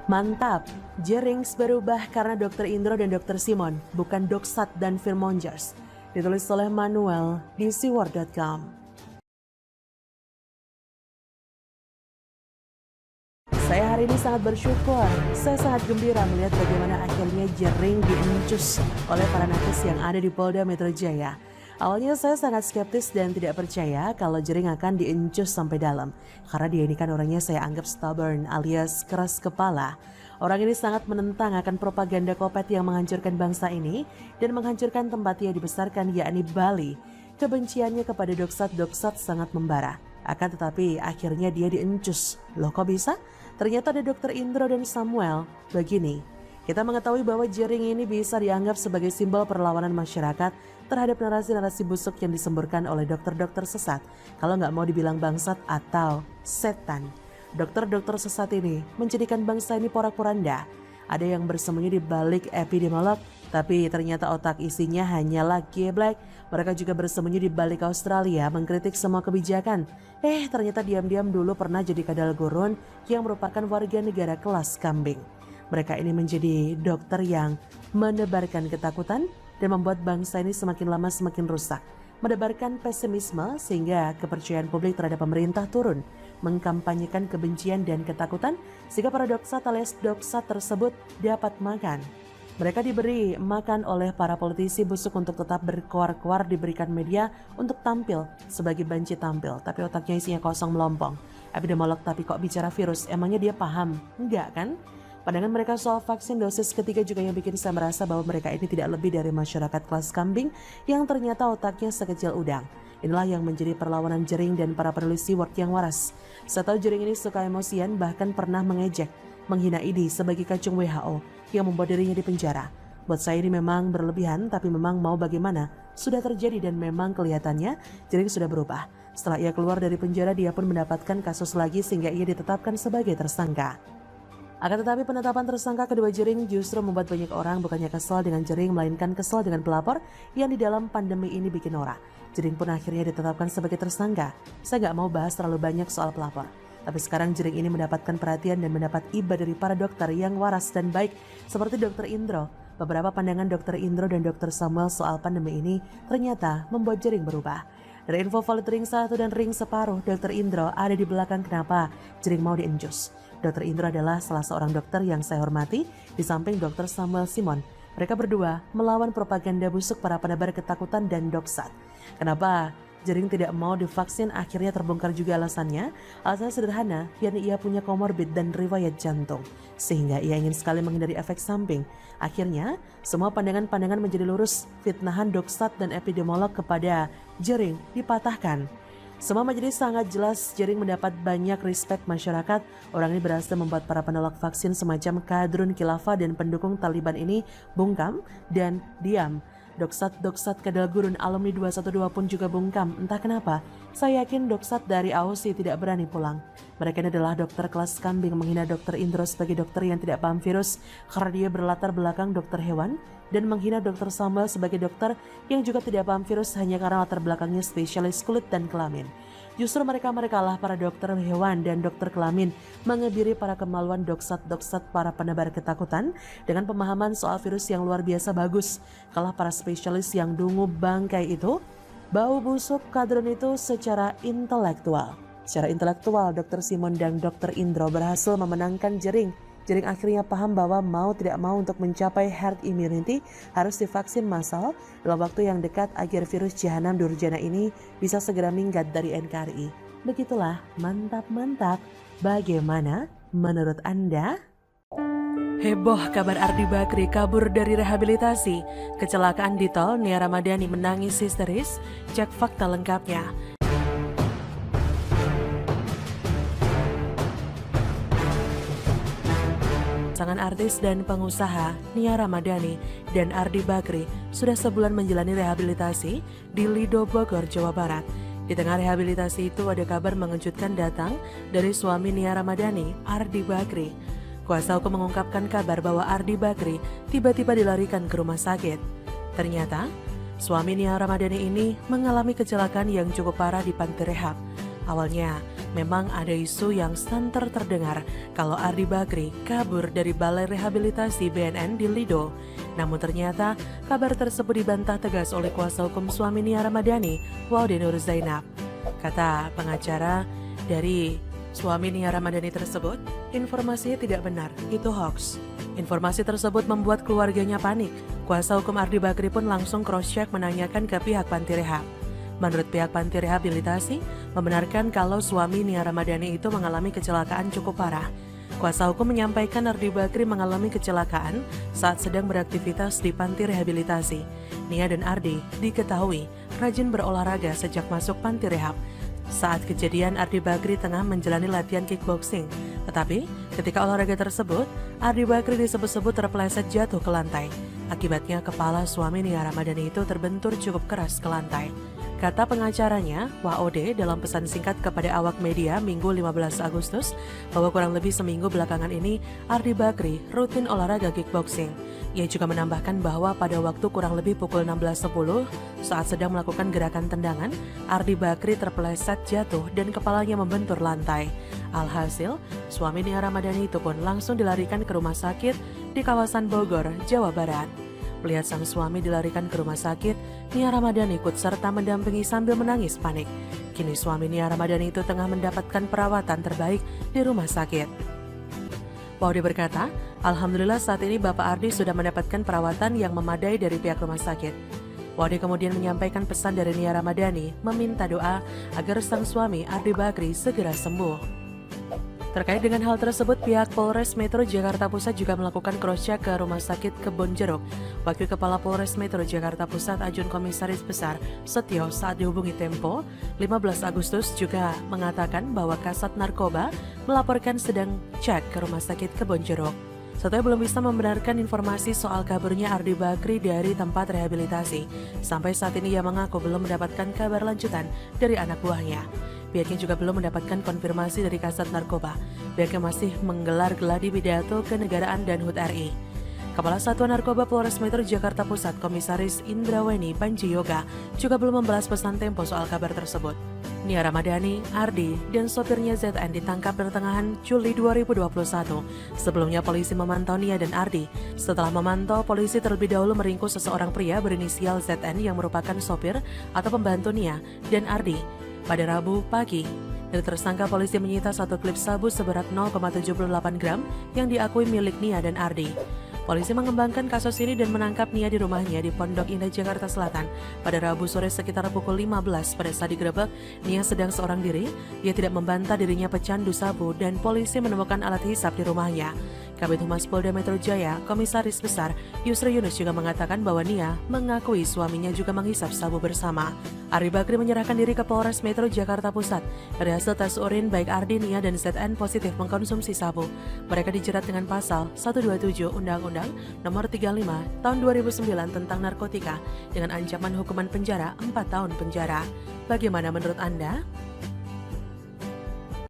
Mantap, Jerings berubah karena Dr. Indro dan Dr. Simon, bukan Doksat dan Filmongers. Ditulis oleh Manuel di siwar.com. Saya hari ini sangat bersyukur, saya sangat gembira melihat bagaimana akhirnya Jering diencus oleh para nakes yang ada di Polda Metro Jaya. Awalnya saya sangat skeptis dan tidak percaya kalau Jering akan diencus sampai dalam. Karena dia ini kan orangnya saya anggap stubborn alias keras kepala. Orang ini sangat menentang akan propaganda kopet yang menghancurkan bangsa ini dan menghancurkan tempat ia dibesarkan yakni Bali. Kebenciannya kepada doksat-doksat sangat membara. Akan tetapi akhirnya dia diencus. Loh kok bisa? Ternyata ada Dr. Indro dan Samuel. Begini, kita mengetahui bahwa Jering ini bisa dianggap sebagai simbol perlawanan masyarakat terhadap narasi-narasi busuk yang disemburkan oleh dokter-dokter sesat. Kalau nggak mau dibilang bangsat atau setan. Dokter-dokter sesat ini menjadikan bangsa ini porak-poranda. Ada yang bersembunyi di balik epidemiolog, tapi ternyata otak isinya hanyalah geblek. Mereka juga bersembunyi di balik Australia mengkritik semua kebijakan. Ternyata diam-diam dulu pernah jadi kadal gurun yang merupakan warga negara kelas kambing. Mereka ini menjadi dokter yang menebarkan ketakutan dan membuat bangsa ini semakin lama semakin rusak. Menebarkan pesimisme sehingga kepercayaan publik terhadap pemerintah turun. Mengkampanyekan kebencian dan ketakutan sehingga para doksat alias doksat tersebut dapat makan. Mereka diberi makan oleh para politisi busuk untuk tetap berkuar-kuar, diberikan media untuk tampil sebagai banci tampil. Tapi otaknya isinya kosong melompong. Epidemiolog tapi kok bicara virus, emangnya dia paham? Enggak kan? Pandangan mereka soal vaksin dosis ketiga juga yang bikin saya merasa bahwa mereka ini tidak lebih dari masyarakat kelas kambing yang ternyata otaknya sekecil udang. Inilah yang menjadi perlawanan Jering dan para penulis SeaWorld yang waras. Saya tahu Jering ini suka emosian, bahkan pernah mengejek, menghina ID sebagai kacung WHO yang membuat dirinya dipenjara. Buat saya ini memang berlebihan, tapi memang mau bagaimana. Sudah terjadi dan memang kelihatannya Jering sudah berubah. Setelah ia keluar dari penjara, dia pun mendapatkan kasus lagi sehingga ia ditetapkan sebagai tersangka. Akan tetapi penetapan tersangka kedua Jering justru membuat banyak orang bukannya kesal dengan Jering, melainkan kesal dengan pelapor yang di dalam pandemi ini bikin norak. Jering pun akhirnya ditetapkan sebagai tersangka. Saya nggak mau bahas terlalu banyak soal pelapor. Tapi sekarang Jering ini mendapatkan perhatian dan mendapat iba dari para dokter yang waras dan baik seperti Dr. Indro. Beberapa pandangan Dr. Indro dan Dr. Samuel soal pandemi ini ternyata membuat Jering berubah. Dari info valid ring 1 dan ring separuh, Dr. Indro ada di belakang kenapa Jering mau diencus. Dr. Indro adalah salah seorang dokter yang saya hormati di samping Dr. Samuel Simon. Mereka berdua melawan propaganda busuk para penebar ketakutan dan doksat. Kenapa Jering tidak mau divaksin? Akhirnya terbongkar juga alasannya. Alasannya sederhana, yakni ia punya komorbid dan riwayat jantung. Sehingga ia ingin sekali menghindari efek samping. Akhirnya, semua pandangan-pandangan menjadi lurus. Fitnahan doksat dan epidemiolog kepada Jering dipatahkan. Semua menjadi sangat jelas. Jering mendapat banyak respek masyarakat. Orang ini berhasil membuat para penolak vaksin semacam kadrun khilafah dan pendukung Taliban ini bungkam dan diam. Doksat-doksat kadal gurun alumni 212 pun juga bungkam. Entah kenapa, saya yakin doksat dari Aussie tidak berani pulang. Mereka ini adalah dokter kelas kambing menghina Dr. Indro sebagai dokter yang tidak paham virus karena dia berlatar belakang dokter hewan, dan menghina Dr. Samuel sebagai dokter yang juga tidak paham virus hanya karena latar belakangnya spesialis kulit dan kelamin. Justru mereka lah para dokter hewan dan dokter kelamin mengebiri para kemaluan doksat-doksat para penebar ketakutan dengan pemahaman soal virus yang luar biasa bagus. Kalah para spesialis yang dungu bangkai itu, bau busuk kadrun itu secara intelektual. Secara intelektual, Dr. Simon dan Dr. Indro berhasil memenangkan Jering. Jering akhirnya paham bahwa mau tidak mau untuk mencapai herd immunity harus divaksin massal dalam waktu yang dekat agar virus jahanam durjana ini bisa segera minggat dari NKRI. Begitulah, mantap-mantap. Bagaimana menurut Anda? Heboh kabar Ardi Bakri kabur dari rehabilitasi. Kecelakaan di tol, Nia Ramadhani menangis histeris. Cek fakta lengkapnya. Pasangan artis dan pengusaha Nia Ramadhani dan Ardi Bakri sudah sebulan menjalani rehabilitasi di Lido Bogor, Jawa Barat. Di tengah rehabilitasi itu ada kabar mengejutkan datang dari suami Nia Ramadhani, Ardi Bakri. Kuasa hukum mengungkapkan kabar bahwa Ardi Bakri tiba-tiba dilarikan ke rumah sakit. Ternyata, suami Nia Ramadhani ini mengalami kecelakaan yang cukup parah di panti rehab. Awalnya, Memang ada isu yang santer terdengar kalau Ardi Bakri kabur dari Balai Rehabilitasi BNN di Lido. Namun ternyata kabar tersebut dibantah tegas oleh kuasa hukum suami Nia Ramadhani, Waude Nur Zainab. Kata pengacara dari suami Nia Ramadhani tersebut, informasinya tidak benar, itu hoax. Informasi tersebut membuat keluarganya panik. Kuasa hukum Ardi Bakri pun langsung cross-check menanyakan ke pihak Panti Rehab. Menurut pihak Panti Rehabilitasi, membenarkan kalau suami Nia Ramadhani itu mengalami kecelakaan cukup parah. Kuasa hukum menyampaikan Ardi Bakri mengalami kecelakaan saat sedang beraktivitas di Panti Rehabilitasi. Nia dan Ardi diketahui rajin berolahraga sejak masuk Panti Rehab. Saat kejadian, Ardi Bakri tengah menjalani latihan kickboxing. Tetapi, ketika olahraga tersebut, Ardi Bakri disebut-sebut terpeleset jatuh ke lantai. Akibatnya, kepala suami Nia Ramadhani itu terbentur cukup keras ke lantai. Kata pengacaranya, Waude dalam pesan singkat kepada awak media Minggu 15 Agustus bahwa kurang lebih seminggu belakangan ini Ardi Bakri rutin olahraga kickboxing. Ia juga menambahkan bahwa pada waktu kurang lebih pukul 16.10 saat sedang melakukan gerakan tendangan, Ardi Bakri terpeleset jatuh dan kepalanya membentur lantai. Alhasil, suami Nia Ramadhani itu pun langsung dilarikan ke rumah sakit di kawasan Bogor, Jawa Barat. Melihat sang suami dilarikan ke rumah sakit, Nia Ramadhani ikut serta mendampingi sambil menangis panik. Kini suami Nia Ramadhani itu tengah mendapatkan perawatan terbaik di rumah sakit. Waude berkata, Alhamdulillah saat ini Bapak Ardi sudah mendapatkan perawatan yang memadai dari pihak rumah sakit. Waude kemudian menyampaikan pesan dari Nia Ramadhani meminta doa agar sang suami Ardi Bakri segera sembuh. Terkait dengan hal tersebut, pihak Polres Metro Jakarta Pusat juga melakukan cross-check ke Rumah Sakit Kebonjeruk. Wakil Kepala Polres Metro Jakarta Pusat Ajun Komisaris Besar Setio saat dihubungi Tempo, 15 Agustus juga mengatakan bahwa Kasat Narkoba melaporkan sedang cek ke Rumah Sakit Kebonjeruk. Setio belum bisa membenarkan informasi soal kaburnya Ardi Bakri dari tempat rehabilitasi. Sampai saat ini ia mengaku belum mendapatkan kabar lanjutan dari anak buahnya. Pihaknya juga belum mendapatkan konfirmasi dari Kasat Narkoba. Pihaknya masih menggelar geladi pidato kenegaraan dan HUT RI. Kepala Satuan Narkoba Polres Metro Jakarta Pusat Komisaris Indraweni Panji Yoga juga belum membalas pesan Tempo soal kabar tersebut. Nia Ramadhani, Ardi, dan sopirnya ZN ditangkap pertengahan Juli 2021. Sebelumnya polisi memantau Nia dan Ardi. Setelah memantau, polisi terlebih dahulu meringkus seseorang pria berinisial ZN yang merupakan sopir atau pembantu Nia dan Ardi. Pada Rabu pagi, dari tersangka polisi menyita satu klip sabu seberat 0,78 gram yang diakui milik Nia dan Ardi. Polisi mengembangkan kasus ini dan menangkap Nia di rumahnya di Pondok Indah, Jakarta Selatan. Pada Rabu sore sekitar pukul 15 pada saat digerebek, Nia sedang seorang diri. Ia tidak membantah dirinya pecandu sabu dan polisi menemukan alat hisap di rumahnya. Kabid Humas Polda Metro Jaya, Komisaris Besar Yusri Yunus juga mengatakan bahwa Nia mengakui suaminya juga menghisap sabu bersama. Ardi Bakri menyerahkan diri ke Polres Metro Jakarta Pusat. Dari hasil tes urin, baik Ardi, Nia, dan ZN positif mengkonsumsi sabu. Mereka dijerat dengan pasal 127 Undang-Undang Nomor 35 Tahun 2009 tentang narkotika dengan ancaman hukuman penjara 4 tahun penjara. Bagaimana menurut Anda?